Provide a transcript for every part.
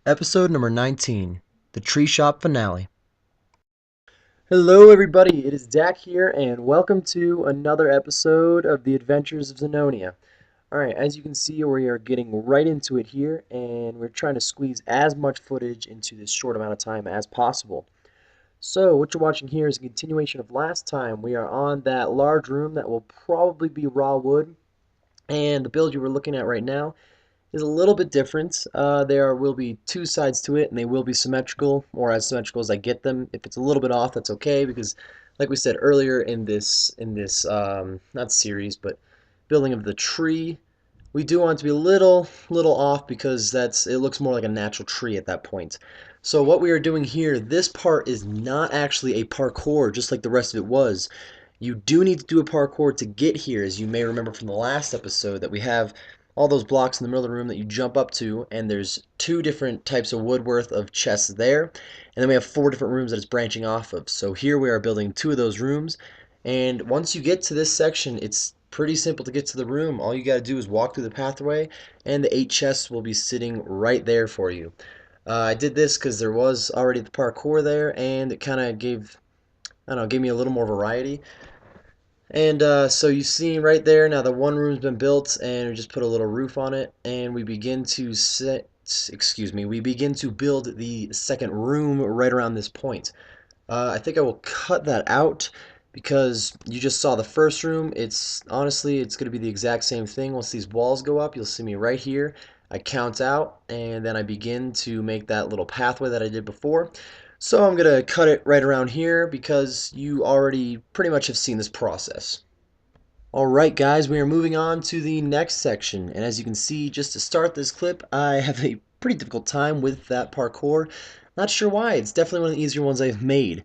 Episode number 19, the Tree Shop Finale. Hello, everybody. It is Dak here, and welcome to another episode of The Adventures of Zenonia. All right, as you can see, we are getting right into it here, and we're trying to squeeze as much footage into this short amount of time as possible. So, what you're watching here is a continuation of last time. We are on that large room that will probably be raw wood, and the build you were looking at right now is a little bit different. There will be two sides to it, and they will be symmetrical, or as symmetrical as I get them. If it's a little bit off, that's okay, because, like we said earlier in this not series, but building of the tree, we do want it to be a little off because it looks more like a natural tree at that point. So what we are doing here, this part is not actually a parkour, just like the rest of it was. You do need to do a parkour to get here, as you may remember from the last episode, that we have all those blocks in the middle of the room that you jump up to, and there's two different types of wood worth of chests there, and then we have four different rooms that it's branching off of. So here we are building two of those rooms, and once you get to this section, it's pretty simple to get to the room. All you got to do is walk through the pathway, and the 8 chests will be sitting right there for you. I did this because there was already the parkour there, and it kind of I don't know, gave me a little more variety. And so you see right there, now the one room's been built, and we just put a little roof on it, and we begin to we begin to build the second room right around this point. I think I will cut that out because you just saw the first room. It's honestly, it's going to be the exact same thing. Once these walls go up, you'll see me right here. I count out, and then I begin to make that little pathway that I did before. So I'm going to cut it right around here because you already pretty much have seen this process. Alright guys, we are moving on to the next section, and as you can see, just to start this clip, I have a pretty difficult time with that parkour. Not sure why, it's definitely one of the easier ones I've made.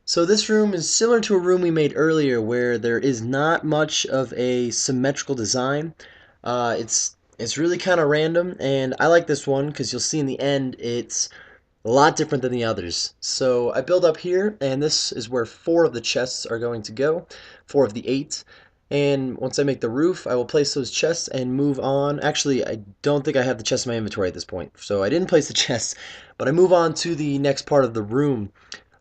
So this room is similar to a room we made earlier where there is not much of a symmetrical design. It's really kind of random, and I like this one because you'll see in the end it's a lot different than the others. So I build up here, and this is where 4 of the chests are going to go, 4 of the 8. And once I make the roof, I will place those chests and move on. Actually, I don't think I have the chests in my inventory at this point, so I didn't place the chests, but I move on to the next part of the room.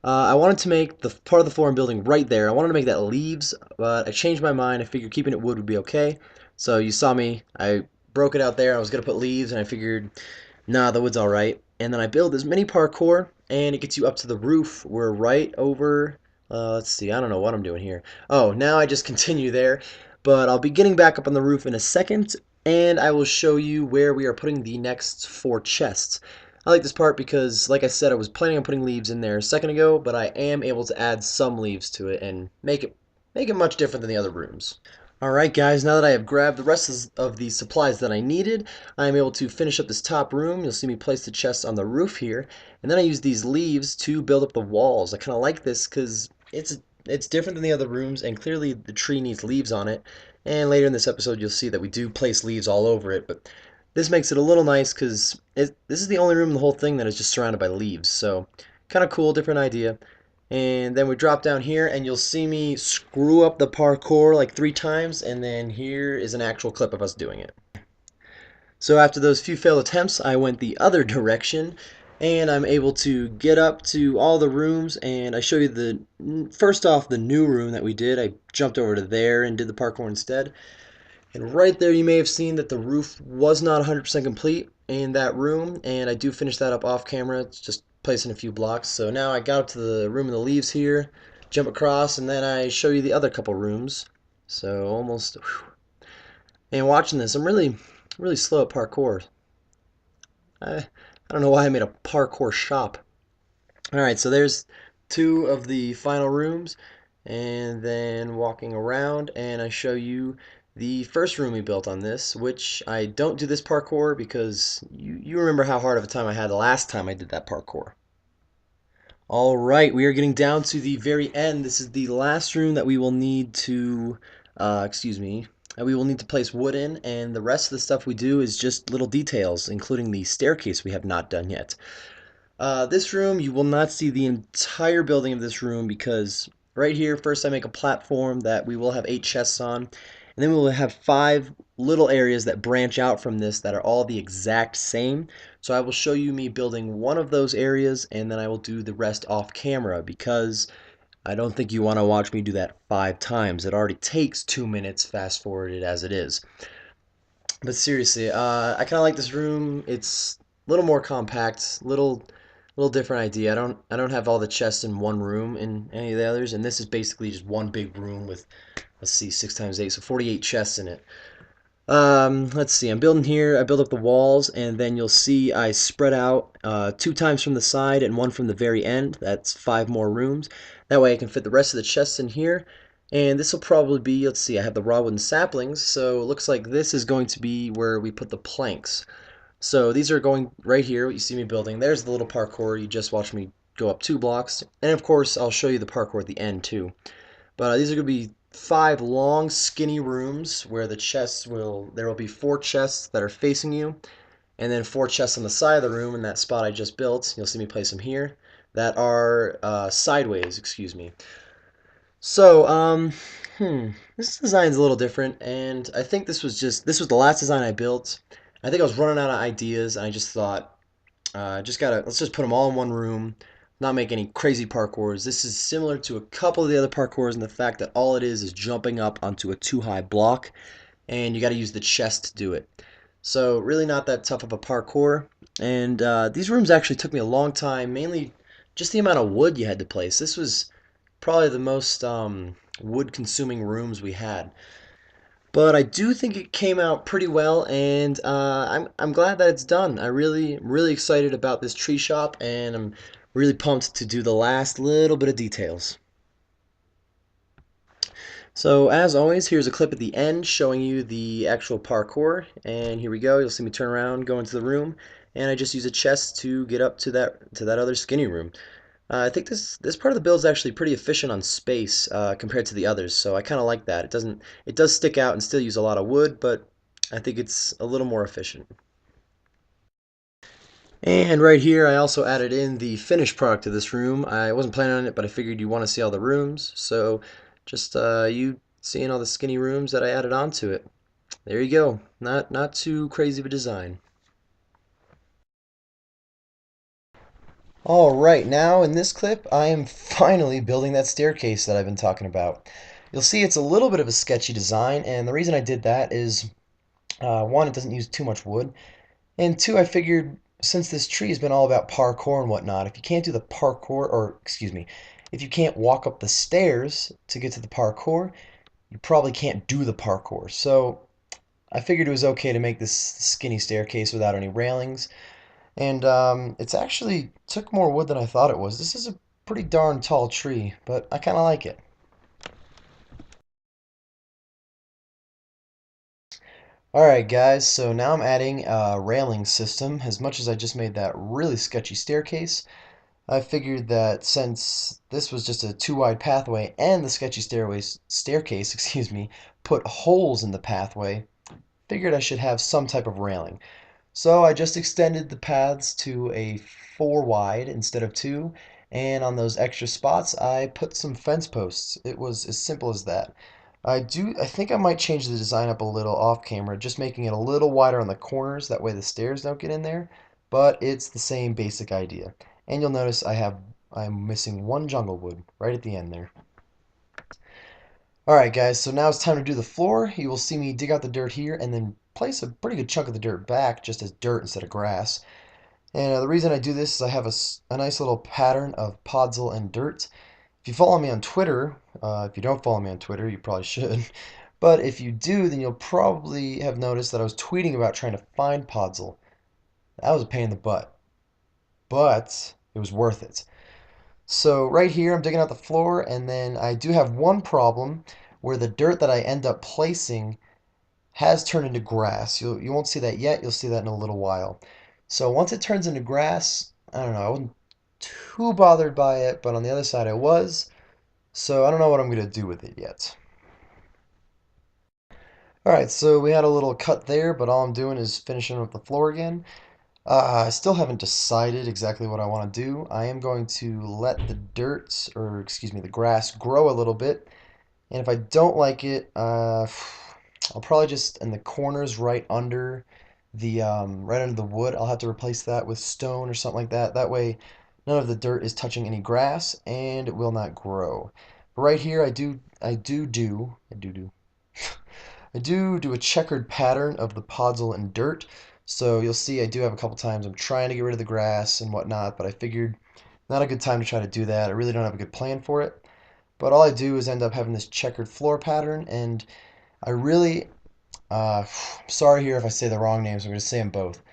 I wanted to make the part of the floor I'm building right there. I wanted to make that leaves, but I changed my mind. I figured keeping it wood would be okay. So you saw me. I broke it out there. I was going to put leaves, and I figured, nah, the wood's all right. And then I build this mini parkour, and it gets you up to the roof. We're right over, let's see, I don't know what I'm doing here. Oh, now I just continue there. But I'll be getting back up on the roof in a second, and I will show you where we are putting the next 4 chests. I like this part because, like I said, I was planning on putting leaves in there a second ago, but I am able to add some leaves to it and make it much different than the other rooms. Alright guys, now that I have grabbed the rest of the supplies that I needed, I am able to finish up this top room. You'll see me place the chests on the roof here, and then I use these leaves to build up the walls. I kind of like this because it's different than the other rooms, and clearly the tree needs leaves on it. And later in this episode, you'll see that we do place leaves all over it, but this makes it a little nice because this is the only room in the whole thing that is just surrounded by leaves. So kind of cool, different idea. And then we drop down here, and you'll see me screw up the parkour like 3 times, and then here is an actual clip of us doing it. So after those few failed attempts, I went the other direction, and I'm able to get up to all the rooms, and I show you first off, the new room that we did. I jumped over to there and did the parkour instead. And right there you may have seen that the roof was not 100% complete in that room, and I do finish that up off camera. It's just placing a few blocks. So now I got up to the room of the leaves here, jump across, and then I show you the other couple rooms. So almost, whew. And watching this, I'm really slow at parkour. I don't know why I made a parkour shop. Alright, so there's 2 of the final rooms, and then walking around, and I show you the first room we built on this, which I don't do this parkour because you remember how hard of a time I had the last time I did that parkour. Alright, we are getting down to the very end. This is the last room that we will need to, we will need to place wood in, and the rest of the stuff we do is just little details, including the staircase we have not done yet. This room, you will not see the entire building of this room because right here, first I make a platform that we will have 8 chests on, and then we'll have 5 little areas that branch out from this that are all the exact same. So I will show you me building one of those areas, and then I will do the rest off camera because I don't think you want to watch me do that 5 times. It already takes 2 minutes fast forwarded as it is. But seriously, I kind of like this room. It's a little more compact, little different idea. I don't have all the chests in one room in any of the others, and this is basically just one big room with, let's see, 6 times 8, so 48 chests in it. Let's see. I'm building here. I build up the walls, and then you'll see I spread out 2 times from the side and one from the very end. That's 5 more rooms. That way I can fit the rest of the chests in here. And this will probably be, let's see, I have the raw wooden saplings, so it looks like this is going to be where we put the planks. So these are going right here, what you see me building. There's the little parkour. You just watched me go up 2 blocks. And of course, I'll show you the parkour at the end too. But these are going to be 5 long, skinny rooms where there will be 4 chests that are facing you, and then 4 chests on the side of the room in that spot I just built. You'll see me place them here that are sideways, excuse me. So, this design's a little different, and I think this was the last design I built. I think I was running out of ideas, and I just thought, let's just put them all in one room, not make any crazy parkours. This is similar to a couple of the other parkours in the fact that all it is jumping up onto a 2 high block, and you got to use the chest to do it. So really not that tough of a parkour. And these rooms actually took me a long time, mainly just the amount of wood you had to place. This was probably the most wood-consuming rooms we had. But I do think it came out pretty well, and I'm glad that it's done. Really excited about this tree shop, and I'm really pumped to do the last little bit of details. So as always, here's a clip at the end showing you the actual parkour, and here we go. You'll see me turn around, go into the room, and I just use a chest to get up to that other skinny room. I think this part of the build is actually pretty efficient on space compared to the others, so I kind of like that. It does stick out and still use a lot of wood, but I think it's a little more efficient. And right here, I also added in the finished product of this room. I wasn't planning on it, but I figured you want to see all the rooms, so just you seeing all the skinny rooms that I added onto it. There you go. Not too crazy of a design. All right, now in this clip, I am finally building that staircase that I've been talking about. You'll see it's a little bit of a sketchy design, and the reason I did that is, one, it doesn't use too much wood, and two, I figured since this tree has been all about parkour and whatnot, if you can't do the parkour, or excuse me, if you can't walk up the stairs to get to the parkour, you probably can't do the parkour. So I figured it was okay to make this skinny staircase without any railings. And it's actually took more wood than I thought it was. This is a pretty darn tall tree, but I kind of like it. Alright guys, so now I'm adding a railing system. As much as I just made that really sketchy staircase, I figured that since this was just a 2 wide pathway and the sketchy staircase, excuse me, put holes in the pathway, figured I should have some type of railing. So I just extended the paths to a 4 wide instead of 2, and on those extra spots I put some fence posts. It was as simple as that. I think I might change the design up a little off camera, just making it a little wider on the corners, that way the stairs don't get in there, but it's the same basic idea. And you'll notice I'm missing one jungle wood right at the end there. Alright guys, so now it's time to do the floor. You will see me dig out the dirt here and then place a pretty good chunk of the dirt back just as dirt instead of grass. And the reason I do this is I have a nice little pattern of podzol and dirt. If you follow me on Twitter, if you don't follow me on Twitter, you probably should. But if you do, then you'll probably have noticed that I was tweeting about trying to find podzol. That was a pain in the butt, but it was worth it. So right here, I'm digging out the floor, and then I do have one problem where the dirt that I end up placing has turned into grass. You won't see that yet. You'll see that in a little while. So once it turns into grass, I don't know. I wasn't too bothered by it, but on the other side I was. So I don't know what I'm going to do with it yet. Alright, so we had a little cut there, but all I'm doing is finishing up the floor again. I still haven't decided exactly what I want to do. I am going to let the dirt, or excuse me, the grass grow a little bit. And if I don't like it, I'll probably just in the corners right under the wood, I'll have to replace that with stone or something like that. That way, none of the dirt is touching any grass and it will not grow. But right here, I do a checkered pattern of the podzol and dirt. So you'll see I do have a couple times I'm trying to get rid of the grass and whatnot, but I figured not a good time to try to do that. I really don't have a good plan for it. But all I do is end up having this checkered floor pattern, and I really, sorry here if I say the wrong names. I'm going to say them both.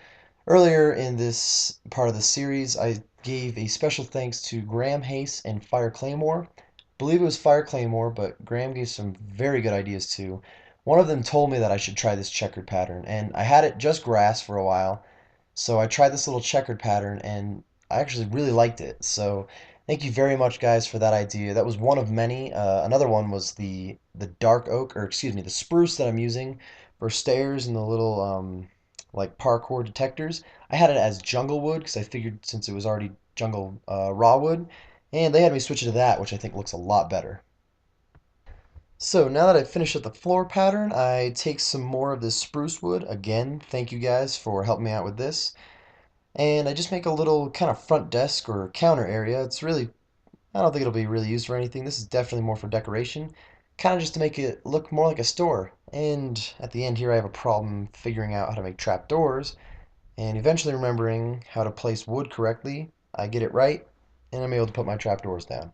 Earlier in this part of the series, I gave a special thanks to Graham Hayes and Fire Claymore. I believe it was Fire Claymore, but Graham gave some very good ideas too. One of them told me that I should try this checkered pattern, and I had it just grass for a while, so I tried this little checkered pattern, and I actually really liked it. So thank you very much, guys, for that idea. That was one of many. Another one was the dark oak, or excuse me, the spruce that I'm using for stairs and the little like parkour detectors. I had it as jungle wood because I figured since it was already jungle raw wood, and they had me switch it to that, which I think looks a lot better. So now that I've finished up the floor pattern, I take some more of this spruce wood. Again, thank you guys for helping me out with this. And I just make a little kind of front desk or counter area. I don't think it'll be really used for anything. This is definitely more for decoration, kind of just to make it look more like a store. And at the end here, I have a problem figuring out how to make trapdoors, and eventually remembering how to place wood correctly. I get it right, and I'm able to put my trapdoors down.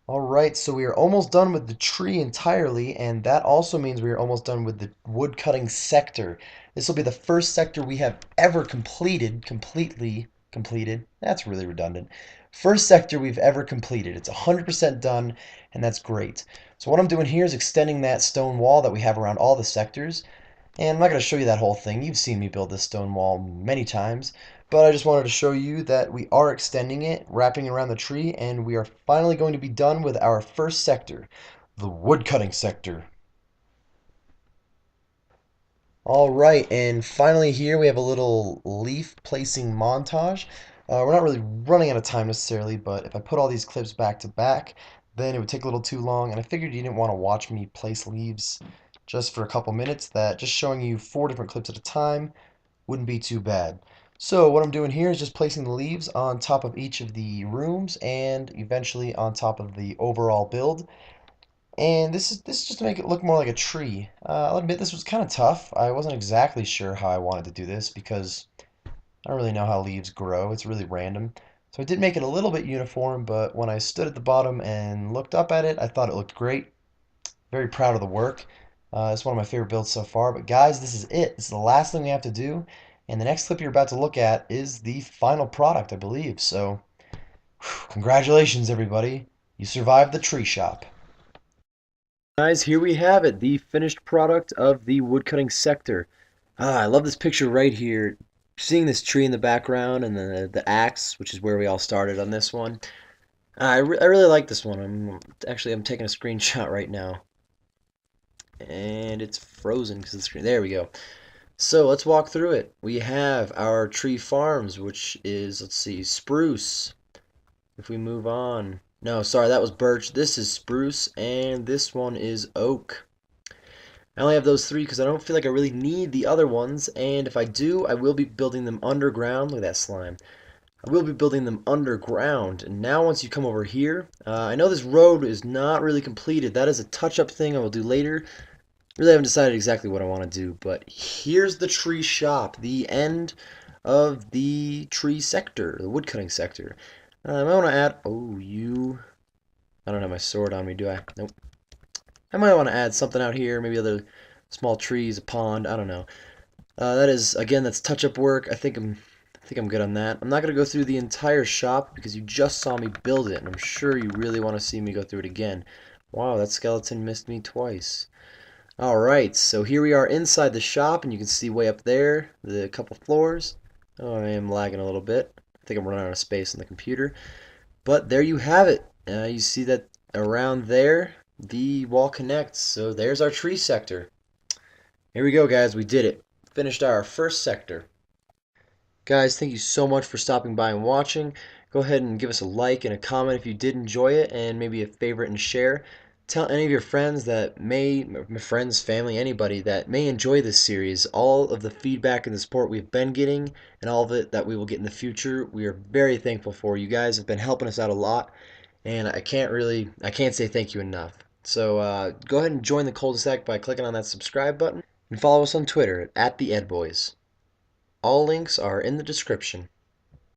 All right, so we are almost done with the tree entirely, and that also means we are almost done with the wood cutting sector. This will be the first sector we have ever completely completed. That's really redundant. First sector we've ever completed. It's 100% done, and that's great. So what I'm doing here is extending that stone wall that we have around all the sectors. And I'm not going to show you that whole thing. You've seen me build this stone wall many times. But I just wanted to show you that we are extending it, wrapping it around the tree, and we are finally going to be done with our first sector, the woodcutting sector. All right, and finally here we have a little leaf placing montage. We're not really running out of time necessarily, but if I put all these clips back to back, then it would take a little too long, and I figured you didn't want to watch me place leaves just for a couple minutes, that just showing you 4 different clips at a time wouldn't be too bad. So what I'm doing here is just placing the leaves on top of each of the rooms and eventually on top of the overall build. And this is just to make it look more like a tree. I'll admit this was kind of tough. I wasn't exactly sure how I wanted to do this because I don't really know how leaves grow. It's really random. So I did make it a little bit uniform, but when I stood at the bottom and looked up at it, I thought it looked great. Very proud of the work. It's one of my favorite builds so far. But guys, this is it. This is the last thing we have to do. And the next clip you're about to look at is the final product, I believe. So, congratulations, everybody. You survived the tree shop. Guys, here we have it, the finished product of the woodcutting sector. I love this picture right here. Seeing this tree in the background and the axe, which is where we all started on this one. I really like this one. I'm taking a screenshot right now. And it's frozen because of the screen. There we go. So let's walk through it. We have our tree farms, which is, let's see, spruce. If we move on. No, sorry, that was birch. This is spruce, and this one is oak. I only have those three because I don't feel like I really need the other ones, and if I do, I will be building them underground. Look at that slime. I will be building them underground. And now once you come over here, I know this road is not really completed. That is a touch-up thing I will do later. Really haven't decided exactly what I want to do, but here's the tree shop, the end of the tree sector, the woodcutting sector. I might want to add, I don't have my sword on me, do I? Nope. I might want to add something out here, maybe other small trees, a pond, I don't know. That is, again, that's touch-up work. I think I'm good on that. I'm not going to go through the entire shop because you just saw me build it, and I'm sure you really want to see me go through it again. Wow, that skeleton missed me twice. Alright, so here we are inside the shop, and you can see way up there the couple floors. Oh, I am lagging a little bit. I think I'm running out of space on the computer. But there you have it. You see that around there, the wall connects. So there's our tree sector. Here we go, guys. We did it. Finished our first sector. Guys, thank you so much for stopping by and watching. Go ahead and give us a like and a comment if you did enjoy it, and maybe a favorite and share. Tell any of your friends that friends, family, anybody that may enjoy this series. All of the feedback and the support we've been getting, and all of it that we will get in the future, we are very thankful for. You guys have been helping us out a lot, and I can't say thank you enough. So go ahead and join the cul-de-sac by clicking on that subscribe button, and follow us on Twitter at TheEdBoys. All links are in the description.